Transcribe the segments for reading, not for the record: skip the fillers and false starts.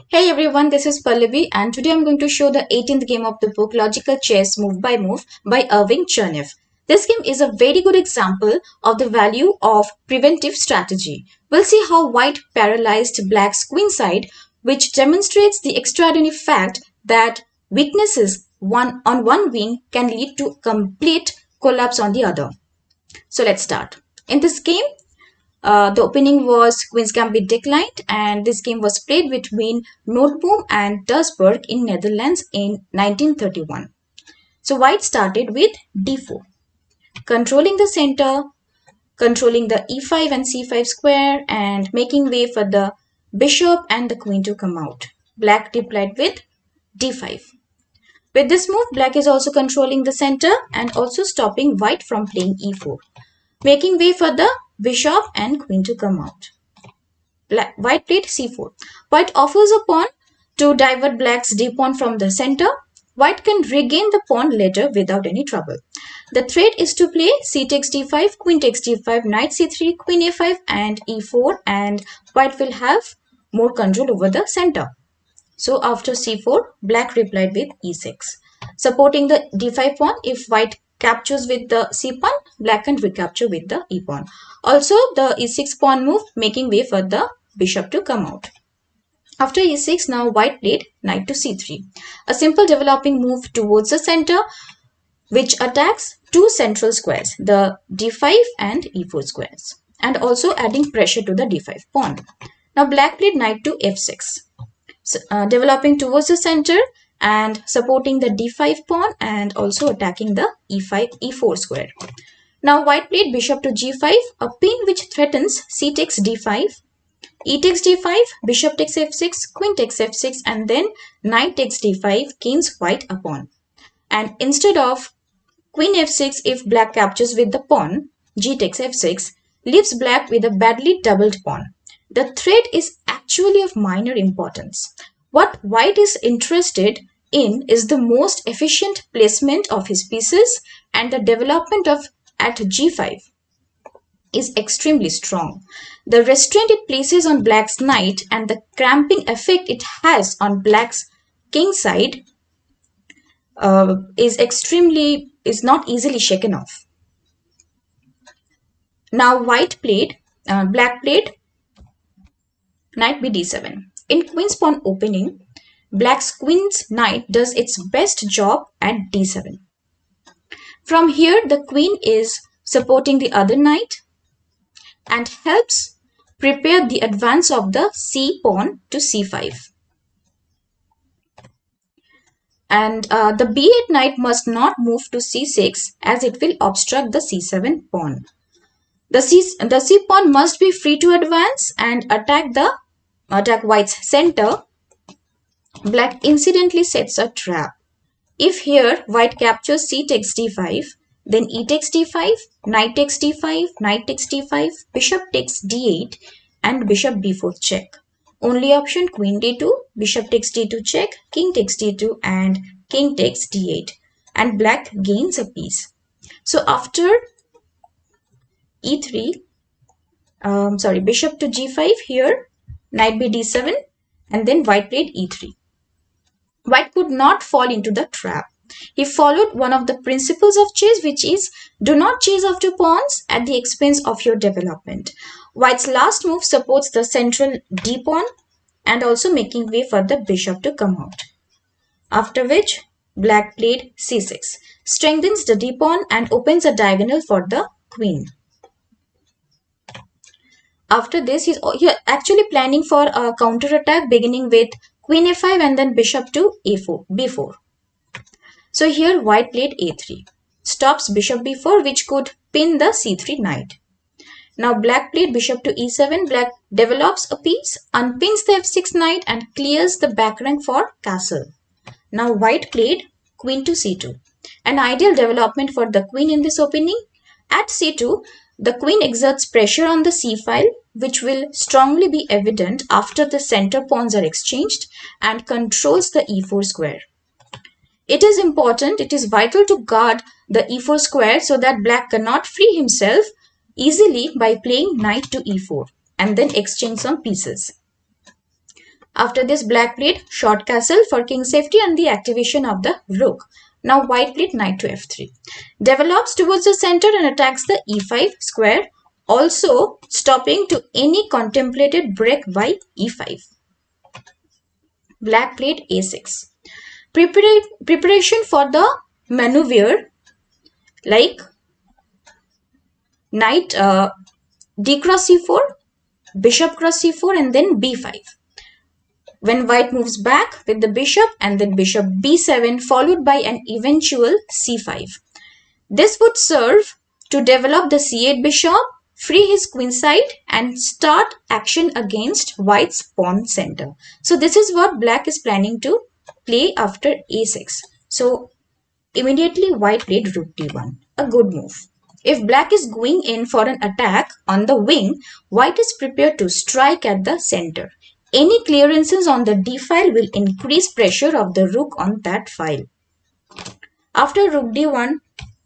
Hey everyone, this is Pallavi and today I'm going to show the 18th game of the book Logical Chess Move by Move by Irving Chernev. This game is a very good example of the value of preventive strategy. We'll see how white paralyzed black's queen side, which demonstrates the extraordinary fact that weaknesses on one wing can lead to complete collapse on the other. So let's start. In this game, the opening was Queen's Gambit declined, and this game was played between Noteboom and Doesburgh in Netherlands in 1931. So White started with d4, controlling the center, controlling the e5 and c5 square, and making way for the bishop and the queen to come out. Black replied with d5. With this move, Black is also controlling the center and also stopping White from playing e4, making way for the bishop and queen to come out. White played c4. White offers a pawn to divert Black's d pawn from the center. White can regain the pawn later without any trouble. The threat is to play c takes d5, queen takes d5, knight c3, queen a5 and e4, and White will have more control over the center. So after c4, Black replied with e6. Supporting the d5 pawn, if White captures with the c pawn, Black can recapture with the e pawn. Also, the e6 pawn move, making way for the bishop to come out. After e6, now White played knight to c3, a simple developing move towards the center which attacks two central squares, the d5 and e4 squares, and also adding pressure to the d5 pawn. Now Black played knight to f6, developing towards the center and supporting the d5 pawn and also attacking the e4 square. Now White played bishop to g5, a pin which threatens c takes d5, e takes d5, bishop takes f6, queen takes f6, and then knight takes d5 gains White a pawn. And instead of queen f6, if Black captures with the pawn, g takes f6, leaves Black with a badly doubled pawn. The threat is actually of minor importance. What White is interested in is the most efficient placement of his pieces, and the development of at g5 is extremely strong. The restraint it places on Black's knight and the cramping effect it has on Black's king side is not easily shaken off. Now Black played knight b d7. In queen's pawn opening, Black's queen's knight does its best job at d7. From here, the queen is supporting the other knight and helps prepare the advance of the c pawn to c5. And the b8 knight must not move to c6 as it will obstruct the c7 pawn. The c pawn must be free to advance and attack White's center. Black incidentally sets a trap. If here White captures c takes d5, then e takes d5, knight takes d5, knight takes d5, bishop takes d8, and bishop b4 check. Only option queen d2, bishop takes d2 check, king takes d2, and king takes d8, and Black gains a piece. So after e3, bishop to g5 here, knight b d7, and then White played e3. White could not fall into the trap. He followed one of the principles of chess, which is do not chase after pawns at the expense of your development. White's last move supports the central d pawn and also making way for the bishop to come out. After which, Black played c6, strengthens the d pawn and opens a diagonal for the queen. After this, he's actually planning for a counter attack beginning with queen a5 and then bishop to b4. So here White played a3, stops bishop b4 which could pin the c3 knight. Now Black played bishop to e7. Black develops a piece, unpins the f6 knight and clears the back rank for castle. Now White played queen to c2, an ideal development for the queen in this opening. At c2, the queen exerts pressure on the c file, which will strongly be evident after the center pawns are exchanged, and controls the e4 square. It is important, it is vital to guard the e4 square so that Black cannot free himself easily by playing knight to e4 and then exchange some pieces. After this, black played short castle for king safety and the activation of the rook. Now white played knight to f3. Develops towards the center and attacks the e5 square, also stopping to any contemplated break by e5. Black played a6. Preparation for the maneuver like knight d cross c4, bishop cross c4 and then b5. When white moves back with the bishop and then bishop b7 followed by an eventual c5. This would serve to develop the c8 bishop, free his queen side and start action against white's pawn center. So this is what black is planning to play after a6. So immediately white played rook d1, a good move. If black is going in for an attack on the wing, white is prepared to strike at the center. Any clearances on the d file will increase pressure of the rook on that file. After rook d1,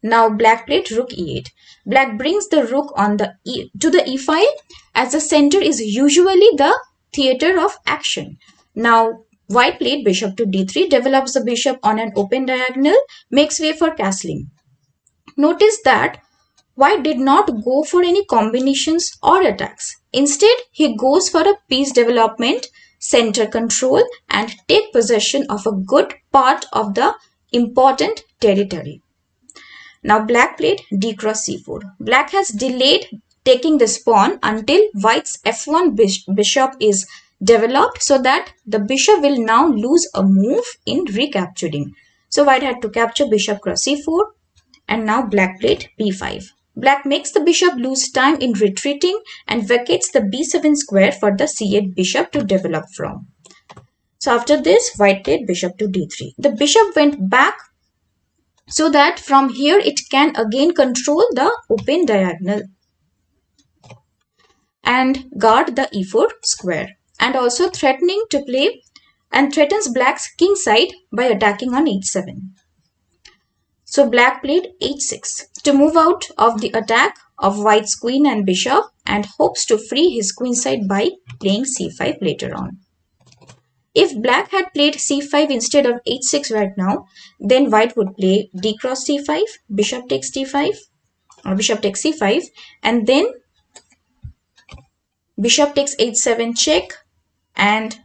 now black played rook e8. Black brings the rook on the to the e file as the center is usually the theater of action. Now white played bishop to d3, develops the bishop on an open diagonal, makes way for castling. Notice that white did not go for any combinations or attacks. Instead, he goes for a piece development, center control and take possession of a good part of the important territory. Now black played d cross c4. Black has delayed taking this pawn until white's f1 bishop is developed so that the bishop will now lose a move in recapturing. So white had to capture bishop cross c4 and now black played b5. Black makes the bishop lose time in retreating and vacates the b7 square for the c8 bishop to develop from. So after this, white played bishop to d3. The bishop went back so that from here it can again control the open diagonal and guard the e4 square, and also threatening to play and threatens black's king side by attacking on h7. So black played h6 to move out of the attack of white's queen and bishop and hopes to free his queen side by playing c5 later on. If black had played c5 instead of h6 right now, then white would play d cross c5, bishop takes d5, or bishop takes c5, and then bishop takes h7 check, and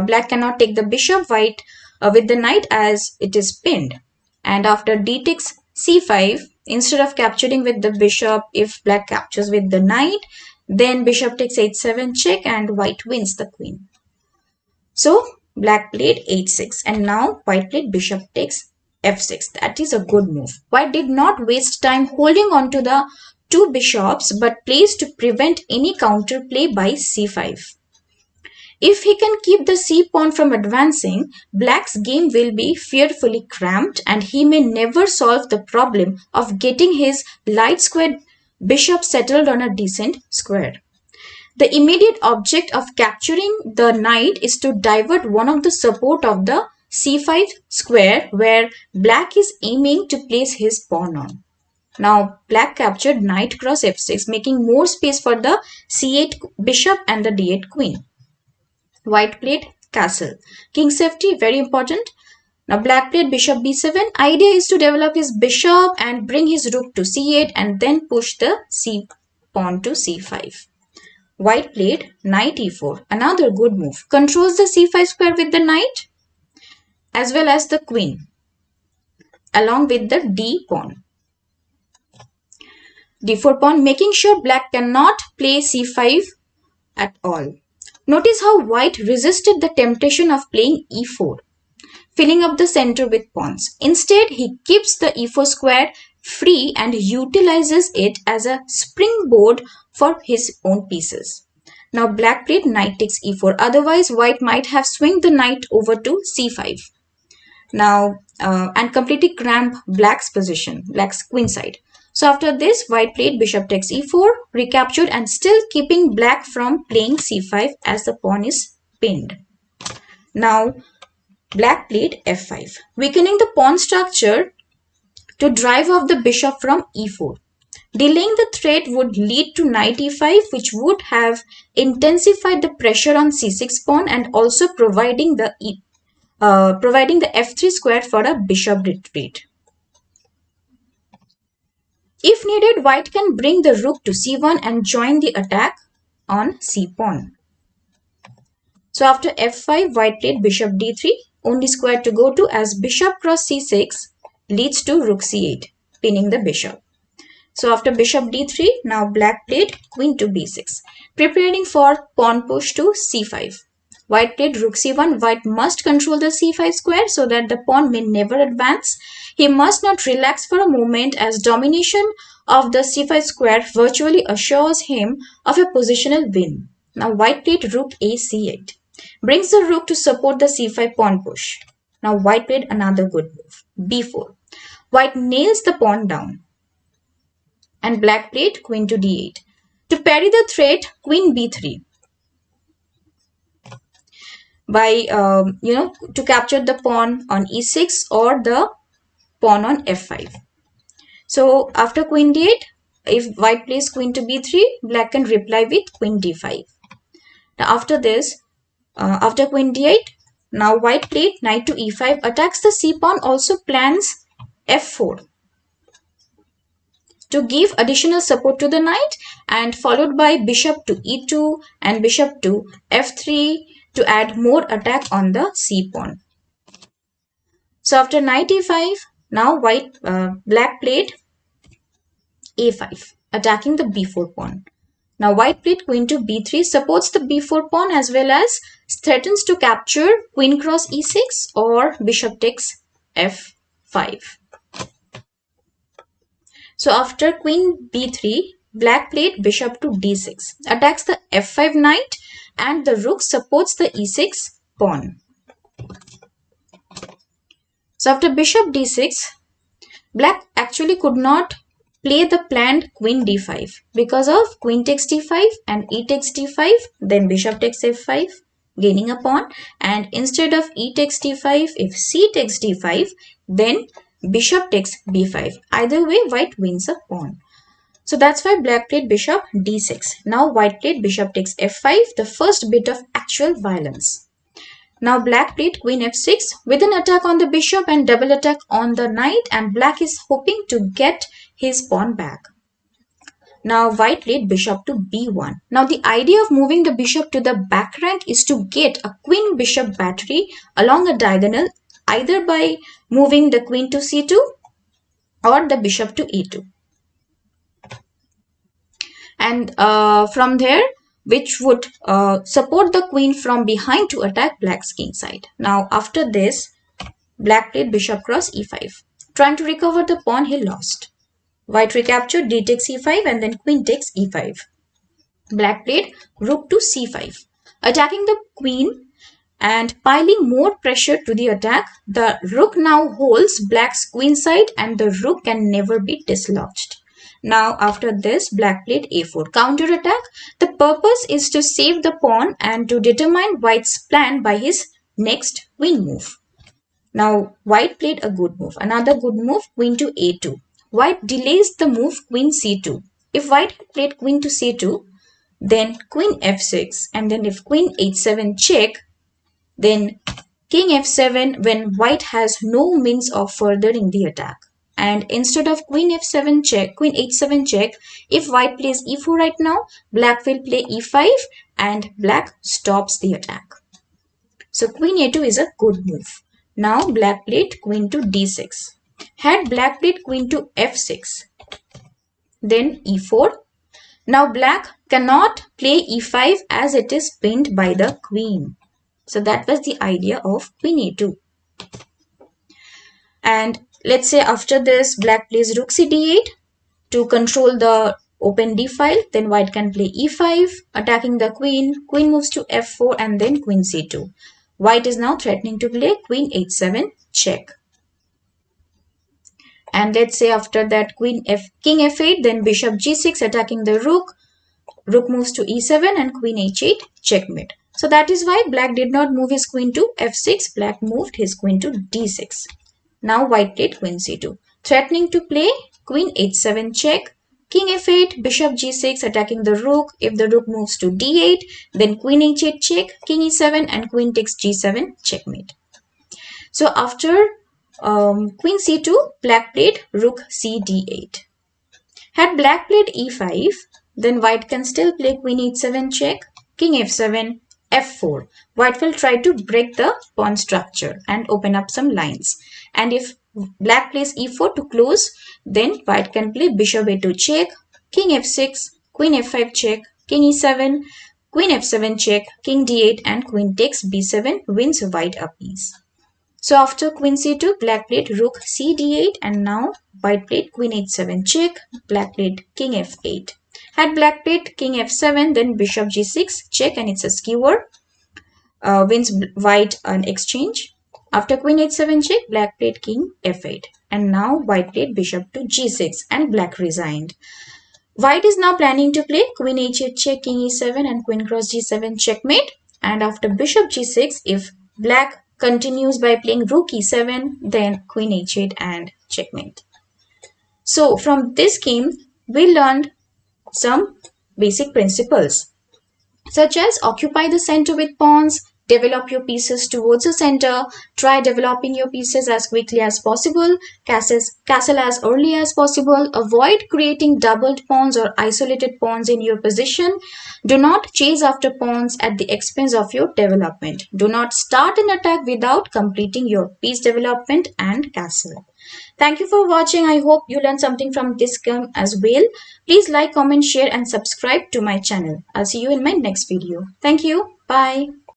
black cannot take the bishop white with the knight as it is pinned. And after d takes c5, instead of capturing with the bishop, if black captures with the knight, then bishop takes h7 check and white wins the queen. So black played h6 and now white played bishop takes f6. That is a good move. White did not waste time holding on to the two bishops but plays to prevent any counterplay by c5. If he can keep the c-pawn from advancing, black's game will be fearfully cramped and he may never solve the problem of getting his light squared bishop settled on a decent square. The immediate object of capturing the knight is to divert one of the support of the c5 square where black is aiming to place his pawn on. Now black captured knight cross f6, making more space for the c8 bishop and the d8 queen. White played castle. King safety, very important. Now black played bishop b7. Idea is to develop his bishop and bring his rook to c8 and then push the c pawn to c5. White played knight e4. Another good move. Controls the c5 square with the knight as well as the queen along with the d pawn. d4 pawn, making sure black cannot play c5 at all. Notice how white resisted the temptation of playing e4, filling up the center with pawns. Instead, he keeps the e4 square free and utilizes it as a springboard for his own pieces. Now black played knight takes e4. Otherwise, white might have swung the knight over to c5. Now, and completely cramp black's position, black's queen side. So after this, white played bishop takes e4, recaptured and still keeping black from playing c5 as the pawn is pinned. Now, black played f5, weakening the pawn structure to drive off the bishop from e4. Delaying the threat would lead to knight e5, which would have intensified the pressure on c6 pawn and also providing the f3 square for a bishop retreat. If needed, white can bring the rook to c1 and join the attack on c pawn. So after f5, white played bishop d3, only square to go to, as bishop cross c6 leads to rook c8, pinning the bishop. So after bishop d3, now black played queen to b6, preparing for pawn push to c5. White played rook c1. White must control the c5 square so that the pawn may never advance. He must not relax for a moment, as domination of the c5 square virtually assures him of a positional win. Now white played rook a c8, brings the rook to support the c5 pawn push. Now white played another good move, b4. White nails the pawn down and black played queen to d8. To parry the threat, queen b3. By to capture the pawn on e6 or the pawn on f5. So after queen d8, if white plays queen to b3, black can reply with queen d5. Now after this, after queen d8, now white played knight to e5, attacks the c pawn, also plans f4 to give additional support to the knight, and followed by bishop to e2 and bishop to f3 to add more attack on the c pawn. So after knight e5, now black played a5, attacking the b4 pawn. Now white played queen to b3, supports the b4 pawn as well as threatens to capture queen cross e6 or bishop takes f5. So after queen b3, black played bishop to d6, attacks the f5 knight, and the rook supports the e6 pawn. So after bishop d6, black actually could not play the planned queen d5 because of queen takes d5 and e takes d5, then bishop takes f5, gaining a pawn, and instead of e takes d5, if c takes d5, then bishop takes b5. Either way, white wins a pawn. So that's why black played bishop d6. Now white played bishop takes f5, the first bit of actual violence. Now black played queen f6 with an attack on the bishop and double attack on the knight, and black is hoping to get his pawn back. Now white played bishop to b1. Now the idea of moving the bishop to the back rank is to get a queen bishop battery along a diagonal, either by moving the queen to c2 or the bishop to e2. And from there, which would support the queen from behind to attack black's king side. Now after this, black played bishop cross e5. Trying to recover the pawn, he lost. White recaptured d takes e5 and then queen takes e5. Black played rook to c5, attacking the queen and piling more pressure to the attack. The rook now holds black's queen side and the rook can never be dislodged. Now after this, black played a4, counter attack. The purpose is to save the pawn and to determine white's plan by his next queen move. Now white played a good move, another good move, queen to a2. White delays the move queen c2. If white had played queen to c2, then queen f6, and then if queen h7 check, then king f7 when white has no means of furthering the attack. And instead of queen f7 check, queen h7 check, if white plays e4 right now, black will play e5 and black stops the attack. So queen a2 is a good move. Now black played queen to d6. Had black played queen to f6, then e4. Now black cannot play e5 as it is pinned by the queen. So that was the idea of queen a2. And let's say after this, black plays rook c d8 to control the open d file. Then white can play e5, attacking the queen. Queen moves to f4 and then queen c2. White is now threatening to play queen h7 check. And let's say after that, king f8, then bishop g6, attacking the rook. Rook moves to e7 and queen h8 checkmate. So that is why black did not move his queen to f6. Black moved his queen to d6. Now white played queen c2, threatening to play queen h7 check, King f8, bishop g6 attacking the rook. If the rook moves to d8, then queen h8 check, king e7 and queen takes g7 checkmate. So after queen c2, black played rook c d8. Had black played e5, then white can still play queen h7 check, king f7, f4. White will try to break the pawn structure and open up some lines. And if black plays e4 to close, then white can play bishop a2 check, king f6, queen f5 check, king e7, queen f7 check, king d8 and queen takes b7 wins white a piece. So after queen c2, black played rook c d8 and now white played queen h7 check, black played king f8. Had black played king f7, then bishop g6 check and it's a skewer, wins white an exchange. After queen h7 check, black played king f8 and now white played bishop to g6 and black resigned. White is now planning to play queen h8 check, king e7 and queen cross g7 checkmate. And after bishop g6, if black continues by playing rook e7, then queen h8 and checkmate. So from this game, we learned some basic principles such as occupy the center with pawns, develop your pieces towards the center, try developing your pieces as quickly as possible, castle as early as possible, avoid creating doubled pawns or isolated pawns in your position, do not chase after pawns at the expense of your development, do not start an attack without completing your piece development and castle. Thank you for watching. I hope you learned something from this game as well. Please like, comment, share and subscribe to my channel. I'll see you in my next video. Thank you. Bye.